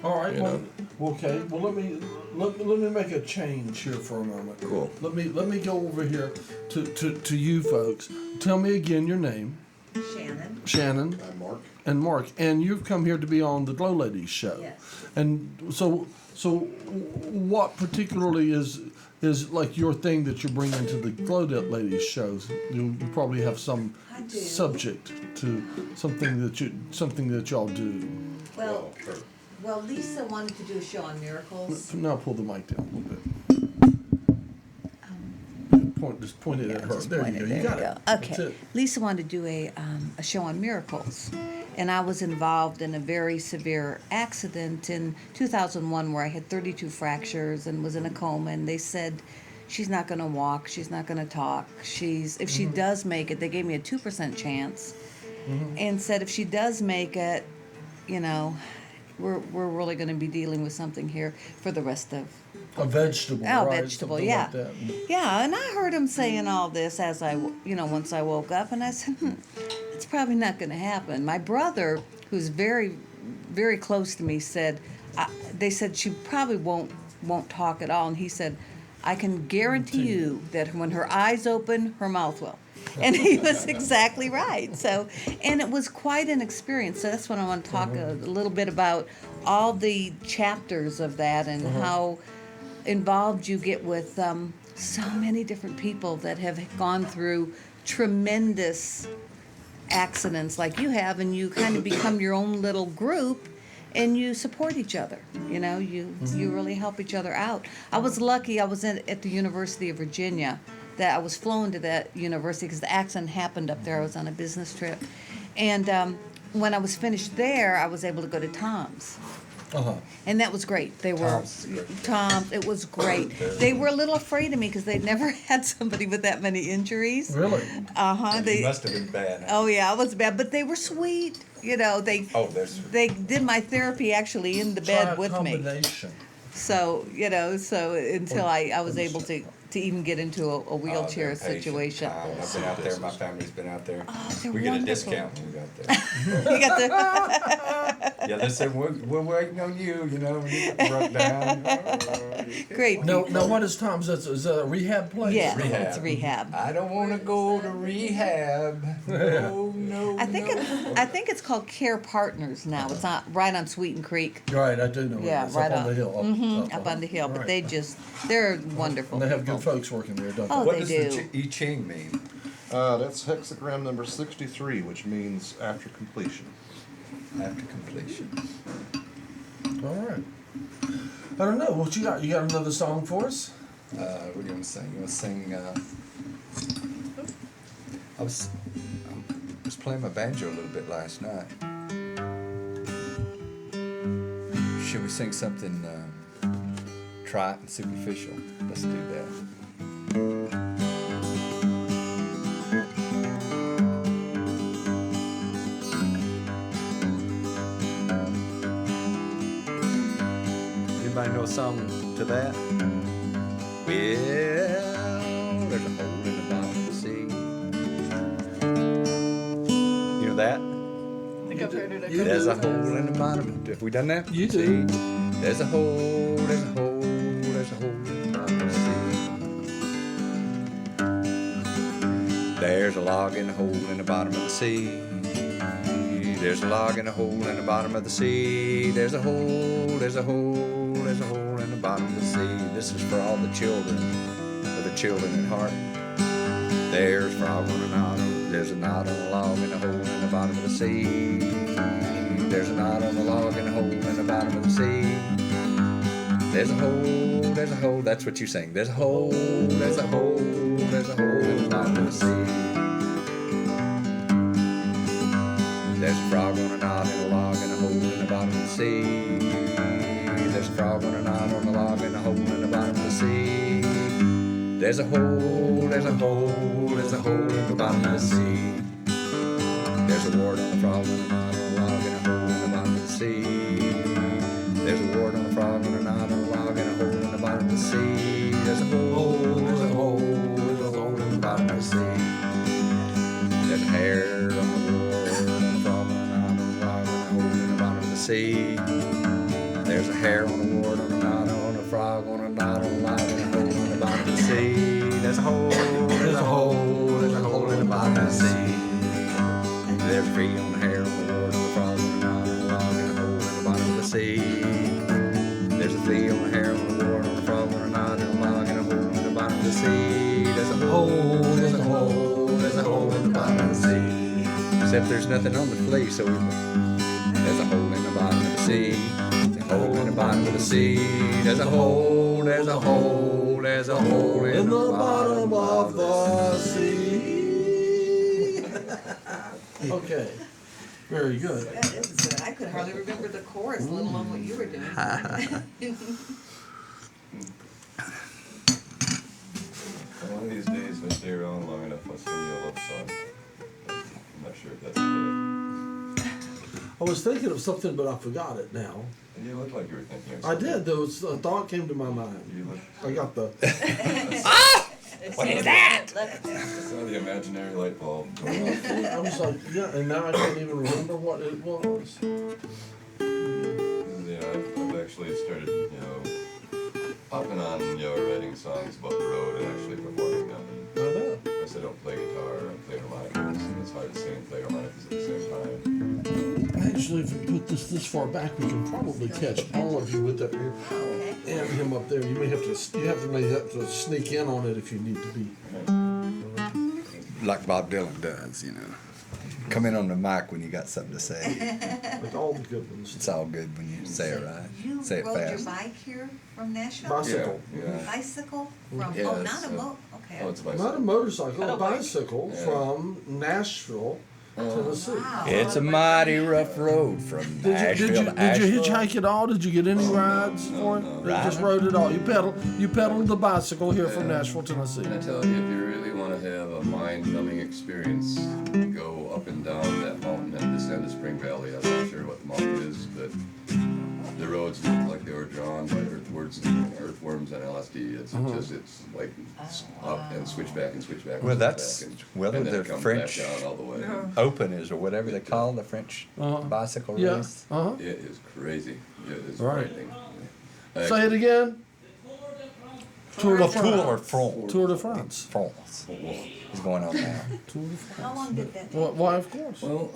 All right. You know? Okay. Well, let me make a change here for a moment. Cool. Let me go over here to you folks. Tell me again your name. Shannon. Shannon. I'm Mark. And Mark. And you've come here to be on the Glow Ladies show. Yes. And so what particularly is like your thing that you're bringing to the Glow Ladies shows? You probably have some I do. subject to something that y'all do. Well, sure. well, Lisa wanted to do a show on miracles. Now pull the mic down a little bit. Just point it at her. Just There point you it, go. You there got we it. go. That's Okay. it. Lisa wanted to do a show on miracles. And I was involved in a very severe accident in 2001 where I had 32 fractures and was in a coma. And they said, she's not going to walk. She's not going to talk. If she does make it, they gave me a 2% chance. And said if she does make it, you know, we're really going to be dealing with something here for the rest of A vegetable, Oh, right? vegetable, Something yeah. like that. Yeah, and I heard him saying all this as once I woke up, and I said, it's probably not going to happen. My brother, who's very, very close to me, said, they said she probably won't talk at all, and he said, I can guarantee you that when her eyes open, her mouth will. And he was exactly right. So, and it was quite an experience. So that's what I want to talk a little bit about, all the chapters of that and how involved you get with so many different people that have gone through tremendous accidents like you have, and you kind of become your own little group and you support each other. You know, you really help each other out. I was lucky. I was at the University of Virginia. That I was flown to that university because the accident happened up there. I was on a business trip, and when I was finished there, I was able to go to Tom's. And that was great. They were Tom's. It was great. They were a little afraid of me because they'd never had somebody with that many injuries. Really? You must have been bad. Oh yeah, I was bad, but they were sweet. You know, they did my therapy actually in the bed with me. Combination. So until I was able to even get into a wheelchair they're patient. situation. I've been out there. My family's been out there. Oh, they're We get a wonderful. discount when we got there. You got the Yeah, they said we're waiting on you. You know, when you get broke down. great. Now, what is Tom's? Is that a rehab place? Yeah, Rehab. it's rehab. I don't want to go to rehab. No. I think it's called Care Partners now. It's not right on Sweeten Creek. Right, I do know. Yeah, it's right up on the on. hill. Up on the hill, but Right. they're wonderful. And they have people. good folks working there, don't Oh, What they does do. the I Ching mean? That's hexagram number 63, which means after completion. After completion. they? All right. I don't know. What you got? You got another song for us? What are you gonna sing? You wanna sing? I was playing my banjo a little bit last night. Should we sing something trite and superficial? Let's do that. Anybody know a song to that? Well, there's a hole in the bottom of the sea. You know that? I think I've heard it. You There's do. a hole in the bottom. Have we done that? You do. See? There's a hole, there's a hole, there's a hole in the bottom of the sea. There's a log in a hole in the bottom of the sea. There's a log in a hole in the bottom of the sea. There's a hole, there's a hole, there's a hole in the bottom of the sea. This is for all the children, for the children at heart. There's frog on a knot, there's a knot on a log in a hole in the bottom of the sea. There's a knot on a log in a hole in the bottom of the sea. There's a hole, there's a hole, that's what you sing. There's a hole, there's a hole, there's a hole in the bottom of the sea. There's a frog on a knot in a log in a hole in the bottom of the sea. There's a frog on a knot on a log in a hole in the bottom of the sea. There's a hole, there's a hole, there's a hole in the bottom of the sea. There's a wart on a frog on a knot on a log in a hole in the bottom of the sea. There's a wart on a frog on a knot on a log in a hole in the bottom of the sea. There's a hole, there's a hole, there's a hole in the bottom of the sea. There's a hair on the wart on a frog on a knot on a log in a hole in the bottom of the sea. There's hare, on a wart, on a knot, on a frog, on a knot, on a line, on a hole in the bottom of the sea. There's a hole, there's a hole, there's a hole in the bottom of the sea. There's a tree on a hare, on a wart, on a frog, on a knot, on a log, and a hole in the bottom of the sea. There's a flea on a hare, on a wart, on a frog, on a knot, and a log, and a hole in the bottom of the sea. There's a hole, there's a hole, there's a hole in the bottom of the sea. Except there's nothing on the flea, so there's a hole in the bottom of the sea. A hole in the bottom of the sea. There's a hole, there's a hole, there's a hole In the bottom of the sea. Okay, very good. That is good. I could hardly remember the chorus, let alone what you were doing. One of these days, if I stay around long enough, I'll sing you a love song. I'm not sure if that's okay. I was thinking of something, but I forgot it now. You look like you were thinking of I something. did. There was a thought came to my mind. You look. I got the. What is that? I saw the imaginary light bulb going off. I was like, yeah, and now I can't even remember what it was. Yeah, I've actually started, popping on, writing songs about the road and actually performing them. I know. I said I don't play guitar, I play harmonicas, and it's hard to sing and play harmonicas at the same time. Actually, if we put this far back, we can probably catch all of you with that here and him up there. You may have to sneak in on it if you need to be. Like Bob Dylan does, Come in on the mic when you got something to say. With all the good ones. It's all good when you say it right. You Say it rode your fast. bike here from Nashville? Bicycle. Yeah. Bicycle from, Yeah, oh, it's, not a boat, okay. Oh, it's a Not a bicycle. motorcycle, a Oh, bike. bicycle Yeah. from Nashville, Tennessee. Wow. It's a mighty rough road from Nashville to Did you Asheville. hitchhike at all? Did you get any rides for it? no. You just rode it all. You pedaled the bicycle here from Nashville, Tennessee. And I tell you, if you really want to have a mind-numbing experience, go up and down that mountain and descend to Spring Valley. I'm not sure what the mountain is, but the roads look like they were drawn by earthworms and LSD. It's it's like up and switch back and switch back. And Well, switch that's back and, whether and then the it comes French back down all the way. openers or whatever they call the French bicycle Yeah. race. It is crazy. It is Right. frightening. Say it again. Tour de Tour de France. France. Tour de France. France is going on now. Tour de France. How long did that take? Why, of course. Well,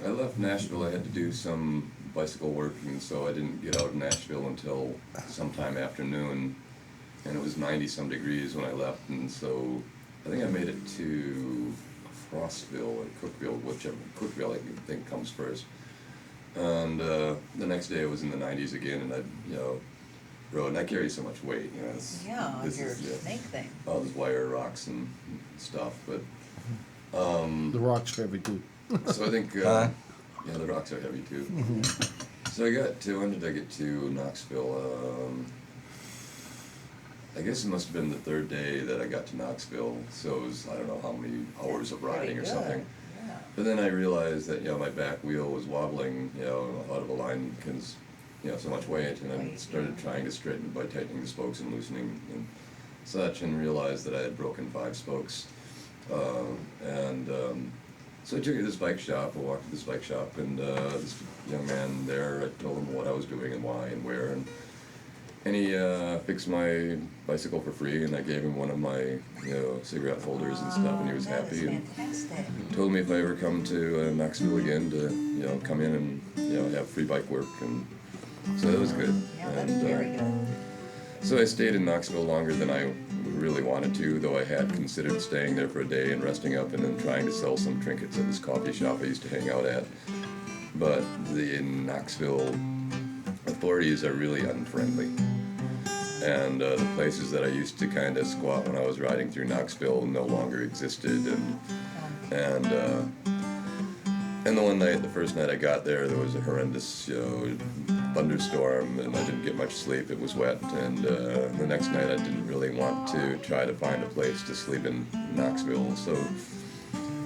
I left Nashville. I had to do some bicycle work, and so I didn't get out of Nashville until sometime afternoon. And it was 90-some degrees when I left, and so I think I made it to Crossville or Cookville, whichever. Cookville, I think, comes first. And the next day it was in the 90s again, and I, rode, and I carry so much weight, It's, Yeah, on this your is, snake thing. all this wire rocks and stuff, but. The rock's heavy too. So I think, Huh? yeah, the rocks are heavy too. So when did I get to Knoxville? I guess it must have been the third day that I got to Knoxville. So it was, I don't know how many hours of riding or Pretty something. good, yeah. But then I realized that, my back wheel was wobbling, out of alignment because, so much weight. And I started trying to straighten it by tightening the spokes and loosening and such, and realized that I had broken 5 spokes. So I took it to this bike shop. I walked to this bike shop, and this young man there, I told him what I was doing and why and where, and he fixed my bicycle for free, and I gave him one of my cigarette holders and stuff, and he was That is happy, and fantastic. told me if I ever come to Knoxville again to come in and have free bike work, and so that was good. Yeah, that's And, very good. so I stayed in Knoxville longer than I really wanted to, though I had considered staying there for a day and resting up and then trying to sell some trinkets at this coffee shop I used to hang out at. But the Knoxville authorities are really unfriendly. And the places that I used to kind of squat when I was riding through Knoxville no longer existed. And the one night, the first night I got there was a horrendous thunderstorm, and I didn't get much sleep. It was wet, and the next night I didn't really want to try to find a place to sleep in Knoxville. So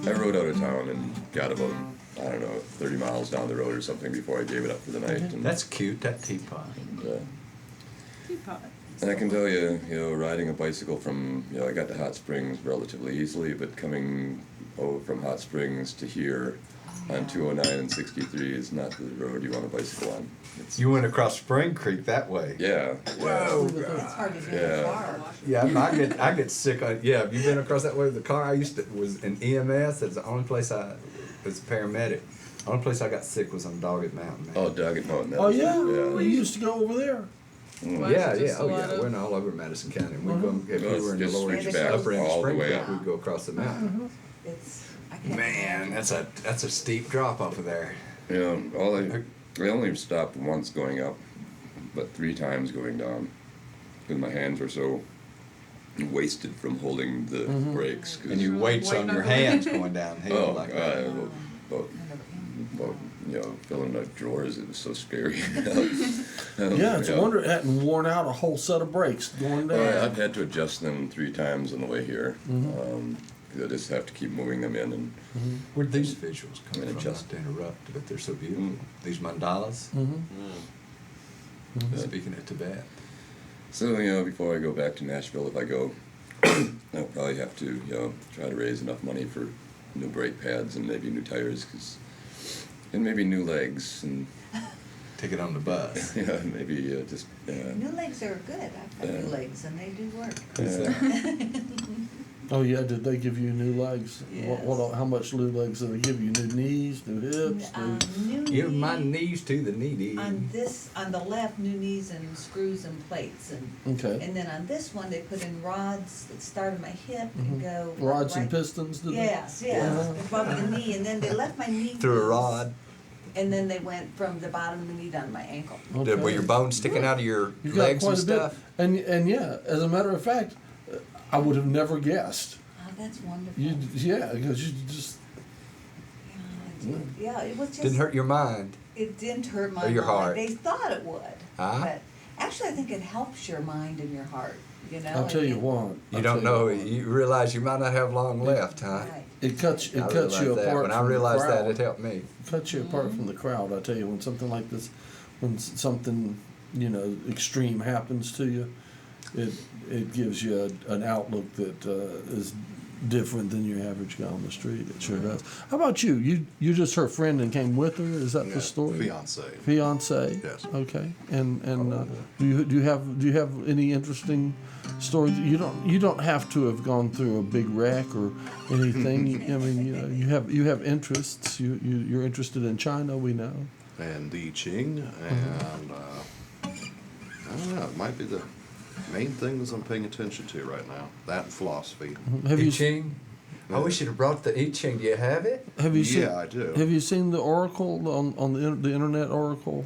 I rode out of town and got about, 30 miles down the road or something before I gave it up for the night. And, That's cute, that teapot. and I can tell you, riding a bicycle from, I got to Hot Springs relatively easily, but coming from Hot Springs to here on 209 and 63 is not the road you want to bicycle on. It's, You went across Spring Creek that way. yeah. Whoa. It's hard to get in Yeah. a car. Yeah, I get sick on. Yeah, have you been across that way with the car? I used to was in EMS. That's the only place I was a paramedic. The only place I got sick was on Doggett Mountain. Man. Oh, Doggett Mountain. that Oh was- yeah, Yeah. you used to go over there. Why Yeah, is it yeah, just a oh lot yeah. of- We're all over Madison County. We go if No, we it's were in the just lower end, switchback upper end of all the Spring way Creek, up. we'd go across the mountain. It's, I can't. Man, that's a steep drop off of there. Yeah, I only stopped once going up, but 3 times going down. Because my hands were so wasted from holding the brakes. 'cause- And you weights on your hands going downhill oh, like that. about, filling like drawers. It was so scary. Yeah, it's a wonder it hadn't worn out a whole set of brakes going down. I've had to adjust them 3 times on the way here. 'Cause I just have to keep moving them in and. Where'd these visuals come And from? adjust. Not to interrupt, but they're so beautiful. These mandalas. Speaking of Tibet. So, before I go back to Nashville, if I go, I'll probably have to, try to raise enough money for new brake pads and maybe new tires, and maybe new legs, and, Take it on the bus. maybe just, New legs are good. I've got new legs and they do work. Oh yeah, did they give you new legs? Yes. How much new legs did they give you? New knees, new hips, new. New Give my knee, knees to the needy. on the left, new knees and screws and plates and. Okay. And then on this one, they put in rods that start at my hip and go. Rods and right- pistons, did they? Yes, yes, above the knee, and then they left my knee. Through a loose, rod. And then they went from the bottom of the knee down to my ankle. Okay. Were your bones sticking out of your You got legs quite and a bit, stuff? and yeah, as a matter of fact, I would have never guessed. Oh, that's wonderful. Because you just Yeah, it was just. Didn't hurt your mind. It didn't hurt my Or your mind. heart. They thought it would. Ah. But actually, I think it helps your mind and your heart. You know. I'll tell you what. You I'll don't tell know. you what. You realize you might not have long left, huh? Right. It cuts I you realized that. apart When I from the realized that, crowd. it helped me. Cuts you apart from the crowd. I tell you, when something like this, when something extreme happens to you, it gives you an outlook that is different than your average guy on the street. It sure does. How about you? You just her friend and came with her. Is that the story? Fiance. Fiance. Yes. Okay. And do you have any interesting stories? You don't have to have gone through a big wreck or anything. I mean, you have interests. You're interested in China. We know. And the I Ching, and I don't know, it might be the main things I'm paying attention to right now. That and philosophy. Have I you Ching? I wish you'd have brought the I Ching. Do you have it? have you seen? Yeah, I do. Have you seen the Oracle on the internet Oracle?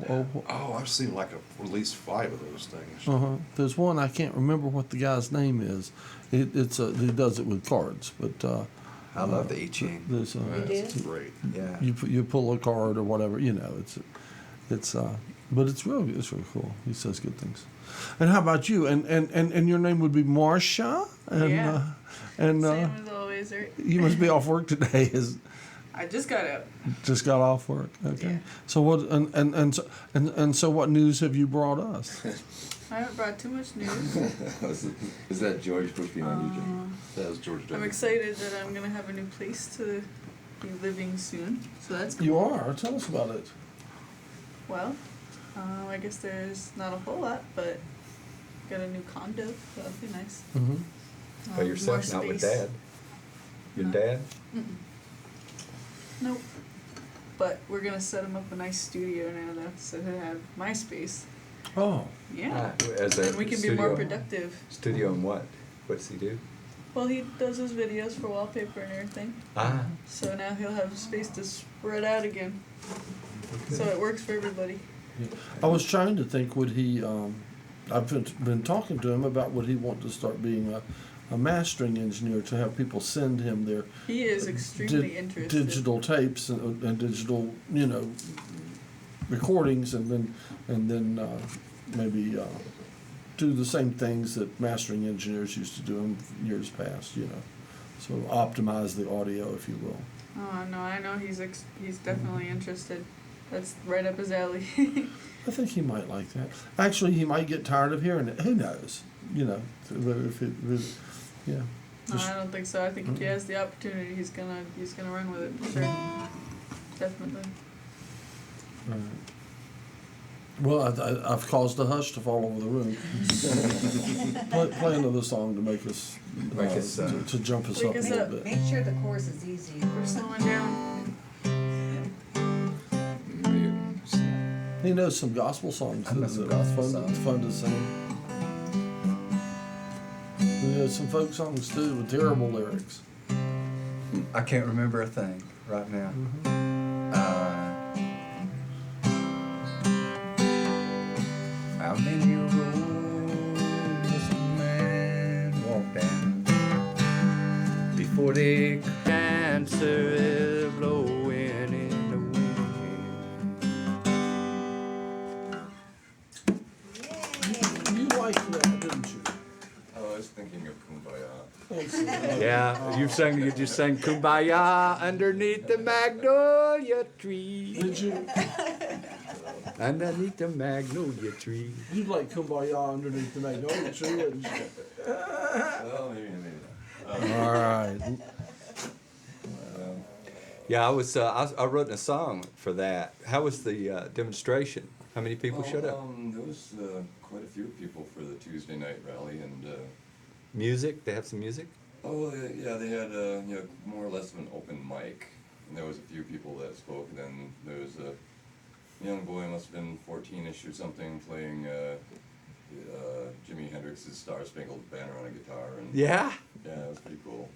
Oh, I've seen like at least 5 of those things. Uh-huh. There's one I can't remember what the guy's name is. He does it with cards, but I love the I Ching. there's That's do? great. Yeah. you pull a card or whatever. It's but it's really cool. He says good things. And how about you? And your name would be Marcia. And Yeah. and Same as always, right? you must be off work today. I just got up. Just got off work. Okay. Yeah. So what and so what news have you brought us? I haven't brought too much news. Is that George pushing on you, Jim? That was George I'm W. excited that I'm gonna have a new place to be living soon. So that's cool. You are. Tell us about it. Well, I guess there's not a whole lot, but got a new condo. So that'll be nice. Mm-hmm. By yourself, more not with space. Dad. Your dad? Nope. But we're gonna set him up a nice studio now, though, so he'll have my space. Oh. Yeah. As a And we can be more productive. Studio in what? What does he do? Well, he does his videos for wallpaper and everything. Ah. So now he'll have space to spread out again. So it works for everybody. I was trying to think, would he? I've been talking to him about would he want to start being a mastering engineer to have people send him their He is extremely interested. digital tapes and digital recordings, and then maybe do the same things that mastering engineers used to do in years past. So optimize the audio, if you will. Oh no, I know he's definitely interested. That's right up his alley. I think he might like that. Actually, he might get tired of hearing it. Who knows? If it really, yeah. No, I don't think so. I think if he has the opportunity, he's gonna run with it for sure. definitely. Well, I've caused a hush to fall over the room. Play another song to make us, Make us, to jump us Wake up a us little up. bit. Make sure the course is easy. We're slowing down. He knows some gospel songs. I know that some are gospel fun, songs. fun to sing. He knows some folk songs too with terrible lyrics. I can't remember a thing right now. How many roads must a man walk down before the cancer is blowing in the wind? You liked that, didn't you? I was thinking of Kumbaya. Yeah, you just sang Kumbaya underneath the magnolia tree. Did you? Underneath the magnolia tree. You like Kumbaya underneath the magnolia tree, didn't you? Well, maybe not. All right. Yeah, I wrote a song for that. How was the demonstration? How many people showed up? There was quite a few people for the Tuesday night rally, and Music? They have some music? yeah, they had more or less of an open mic, and there was a few people that spoke. And then there was a young boy, must have been 14-ish or something, playing Jimi Hendrix's Star Spangled Banner on a guitar, and Yeah. yeah, it was pretty cool.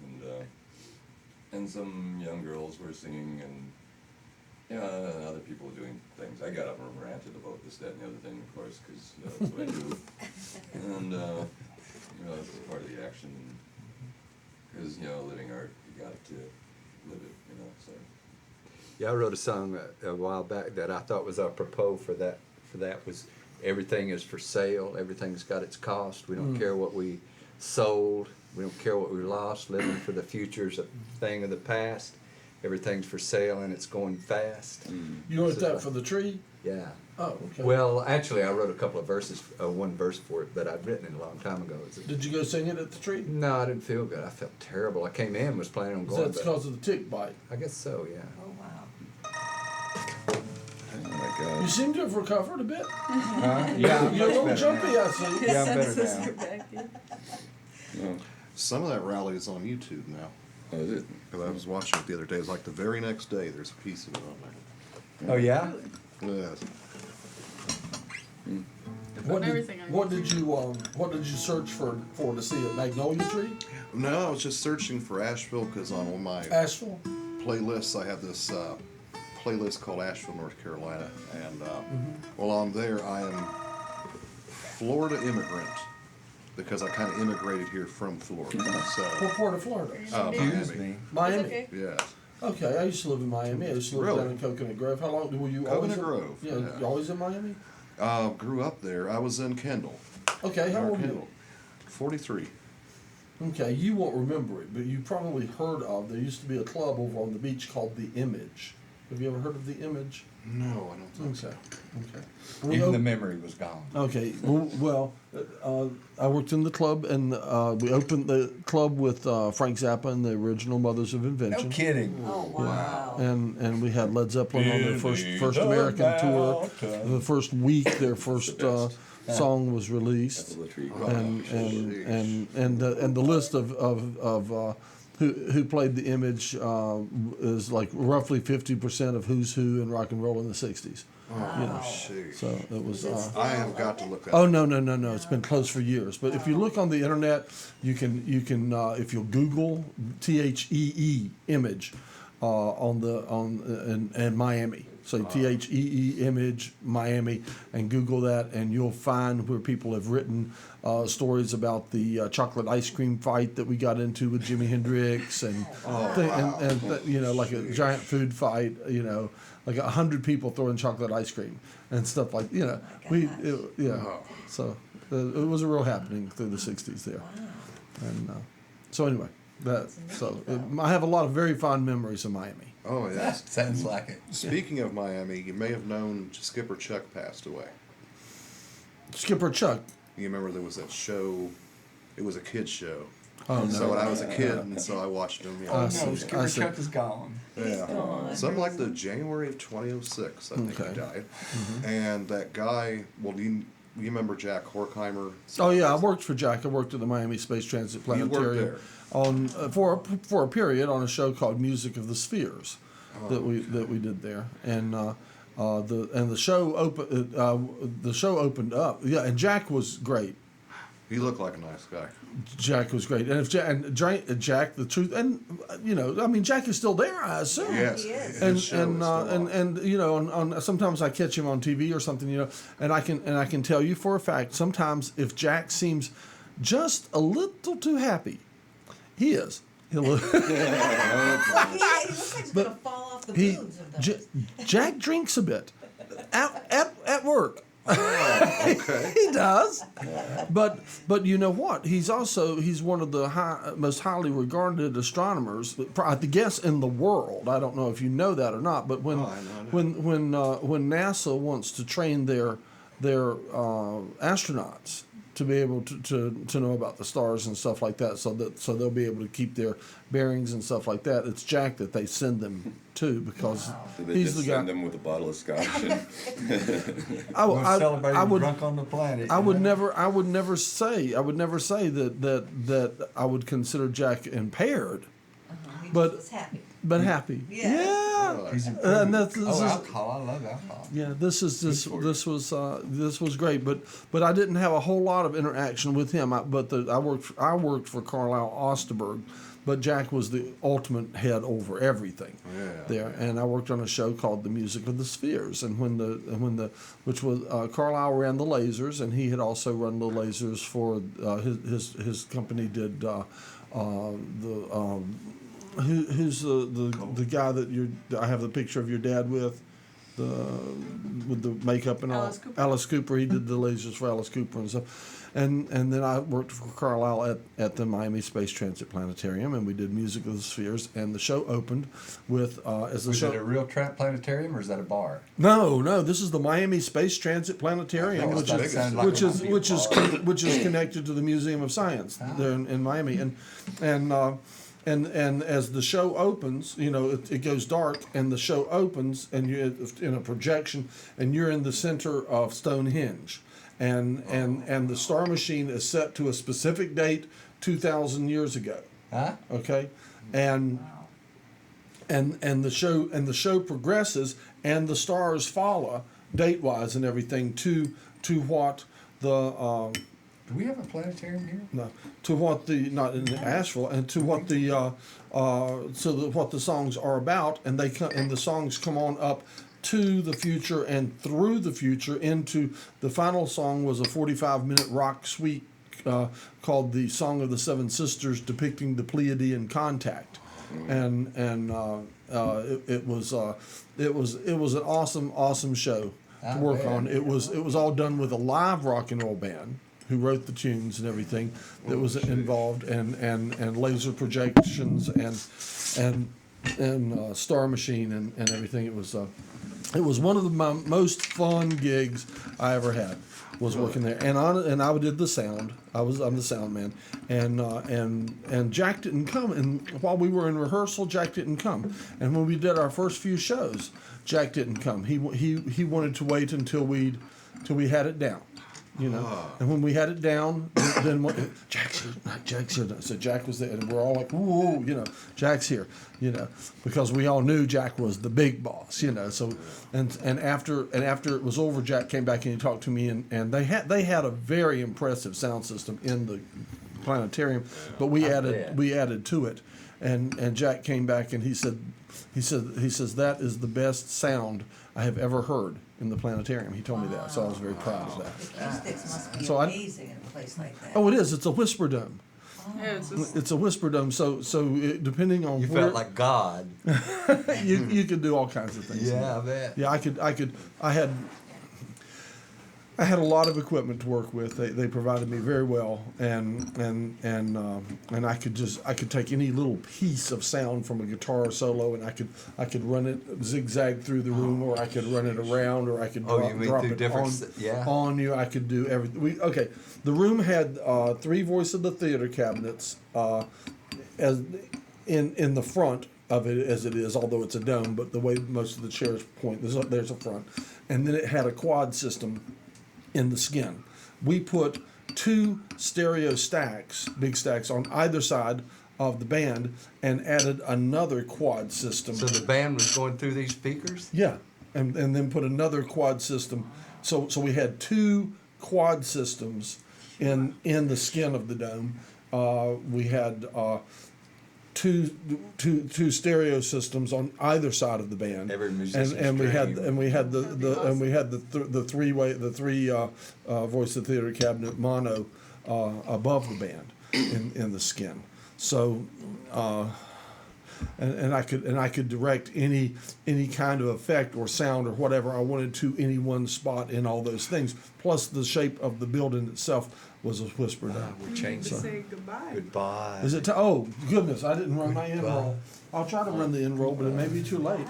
And some young girls were singing, and other people were doing things. I got up and ranted about this, that, and the other thing, of course, because that's what I do. And that's part of the action. Because living art, you got to live it. So. Yeah, I wrote a song a while back that I thought was apropos for that. Was everything is for sale. Everything's got its cost. We don't care what we sold. We don't care what we lost. Living for the future's a thing of the past. Everything's for sale and it's going fast. You wrote that for the tree? Yeah. Oh, okay. Well, actually, I wrote a couple of verses, one verse for it, but I'd written it a long time ago. Did you go sing it at the tree? No, I didn't feel good. I felt terrible. I came in, was planning on going. That's but because of the tick bite. I guess so, yeah. Oh, wow. Oh my God. You seem to have recovered a bit. Yeah, You're a little jumpy, I see. Yeah, I'm better Senses now. are back in. No. Some of that rally is on YouTube now. Oh, is it? Because I was watching it the other day. It was like the very next day. There's a piece of it on Oh, yeah? there. Yes. What everything on did you search for to see at Magnolia Tree? No, I was just searching for Asheville because on one of my Asheville? playlists I have this playlist called Asheville, North Carolina, and well, on there I am Florida immigrant because I kind of immigrated here from Florida. What So, part of Florida? Excuse Miami. me. Miami. It's okay. Yeah. Okay, I used to live in Miami. I used to live Really? down in Coconut Grove. How long were you always Coconut in, Grove, Yeah, yeah. you always in Miami? Grew up there. I was in Kendall. Okay, how old are you? Kendall. 43. Okay, you won't remember it, but you probably heard of. There used to be a club over on the beach called The Image. Have you ever heard of The Image? No, I don't think so. Okay. Okay. We Even op- the memory was gone. Okay. I worked in the club, and we opened the club with Frank Zappa and the original Mothers of Invention. No kidding. Oh, wow. And we had Led Zeppelin on their first American tour. The first week, their first song was released, and the list of who played The Image is like roughly 50% of who's who in rock and roll in the '60s. Shoot. So it was. I have got to look at Oh no! It's been closed for years. But if you look on the internet, you can if you'll Google THEE Image in Miami. So THEE Image Miami and Google that, and you'll find where people have written stories about the chocolate ice cream fight that we got into with Jimi Hendrix and like a giant food fight. Like 100 people throwing chocolate ice cream and stuff like So it was a real happening through the '60s there, and so anyway, I have a lot of very fond memories of Miami. Oh, yes. Sounds like it. Speaking of Miami, you may have known Skipper Chuck passed away. Skipper Chuck. You remember there was that show, it was a kid's show. Oh, no. So when I was a kid, and so I watched him. You know, I No, see. Skipper I see. Chuck is gone. yeah, something like the January of 2006, I think Okay. he died. And that guy, well, you remember Jack Horkheimer? Oh yeah, I worked for Jack. I worked at the Miami Space Transit You worked Planetarium there. on for a period on a show called Music of the Spheres that we did there, and the show opened up. Yeah, and Jack was great. He looked like a nice guy. Jack was great, and if Jack, the truth, and I mean, Jack is still there, I assume. Yes, He is. And his show is still on. and on sometimes I catch him on TV or something, and I can tell you for a fact sometimes if Jack seems just a little too happy, he is. He'll Yeah, he looks like he's But gonna fall off the he boobs of J- those. Jack drinks a bit at work. Okay. He does, but you know what? He's one of the most highly regarded astronomers, I guess, in the world. I don't know if you know that or not, but when Oh, I know. when NASA wants to train their astronauts to be able to know about the stars and stuff like that, so they'll be able to keep their bearings and stuff like that, it's Jack that they send them to because Did they he's just the guy. send them with a bottle of scotch? And We're celebrating I would drunk on the planet. I you would know? I would never say that I would consider Jack impaired, He but- just was happy. but happy. Yeah. He's And improving. this is Alcohol. I love alcohol. this was great, but I didn't have a whole lot of interaction with him. I worked for Carlisle Osterberg, but Jack was the ultimate head over everything there, and I worked on a show called The Music of the Spheres, and which was Carlisle ran the lasers, and he had also run the lasers for his company did who's the guy that I have the picture of your dad with the makeup and all. Alice Cooper. Alice Cooper. He did the lasers for Alice Cooper and stuff. And then I worked for Carlisle at the Miami Space Transit Planetarium, and we did Music of the Spheres. And the show opened with as the Was show. that a real planetarium or is that a bar? No, this is the Miami Space Transit Planetarium, Oh, which that is sounded like which is connected to the Museum of Science there in Miami, and as the show opens, it goes dark, and the show opens, and you're in a projection, and you're in the center of Stonehenge, and the Star Machine is set to a specific date 2,000 years ago. Huh? Okay, and the show progresses, and the stars follow date wise and everything to what the Do we have a planetarium here? no to what the not in Asheville and to what the what the songs are about, and the songs come on up to the future and through the future into the final song was a 45-minute rock suite called the Song of the Seven Sisters, depicting the Pleiadian contact, and it was an awesome show to work bet. on. It was all done with a live rock and roll band who wrote the tunes and everything that was involved, and laser projections and Star Machine and everything. It was one of my most fun gigs I ever had, was working there, and I did the sound. I'm the sound man, and Jack didn't come, and while we were in rehearsal, Jack didn't come, and when we did our first few shows, Jack didn't come. He wanted to wait until we had it down. And when we had it down, then Jack's here. Jack's here. So Jack was there, and we're all like, "Whoa!" Jack's here. Because we all knew Jack was the big boss. So, and after it was over, Jack came back and he talked to me, and they had a very impressive sound system in the planetarium, but we added to it, and Jack came back and he says that is the best sound I have ever heard in the planetarium. He told me that, so I was very proud of that. The acoustics must be So amazing in a place like that. Oh, it is. It's a whisper dome. Yeah, it's just, It's a whisper dome. So depending on You where felt like God. you could do all kinds of things. Yeah, I bet. Yeah, I had I had a lot of equipment to work with. They provided me very well, and I could take any little piece of sound from a guitar solo, and I could run it zigzag through the room, or I could run it around, or I could Oh, drop, you mean drop through it different on you. I could do everything. The room had 3 Voice of the Theater cabinets as in the front of it as it is, although it's a dome, but the way most of the chairs point, there's a front, and then it had a quad system in the skin. We put 2 stereo stacks, big stacks, on either side of the band, and added another quad system. So the band was going through these speakers? Yeah, and then put another quad system. So we had 2 quad systems in the skin of the dome. We had two stereo systems on either side of the band. Every musician's and we had dream. the three Voice of Theater cabinet mono above the band in the skin. So and I could direct any kind of effect or sound or whatever I wanted to any one spot in all those things. Plus the shape of the building itself was a whisper down. We changed it. Say goodbye. Goodbye. Is it? Oh goodness! I didn't run my end roll. I'll try to run the end roll, but it may be too late.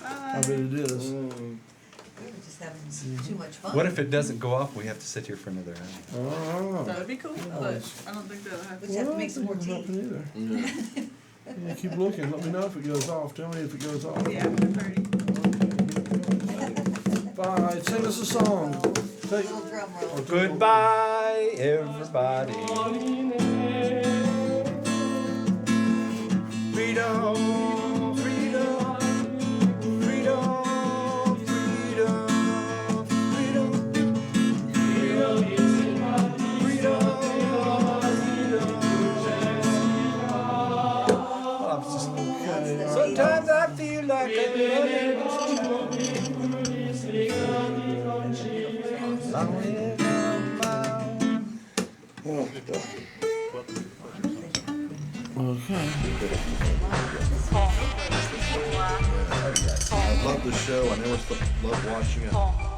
I bet it is. We were just having too much fun. What if it doesn't go off? We have to sit here for another hour. Oh, That would be cool, but I don't think that'll We happen. just have to make some more Well, it tea. doesn't happen either. Yeah, keep looking. Let me know if it goes off. Tell me if it goes off. Yeah, after 30. Bye. Sing us a song. Take, Little drum roll. Goodbye, everybody. Freedom, freedom, freedom, freedom, freedom. Freedom is in my freedom. Sometimes I feel like okay. I love the show. I never love watching it.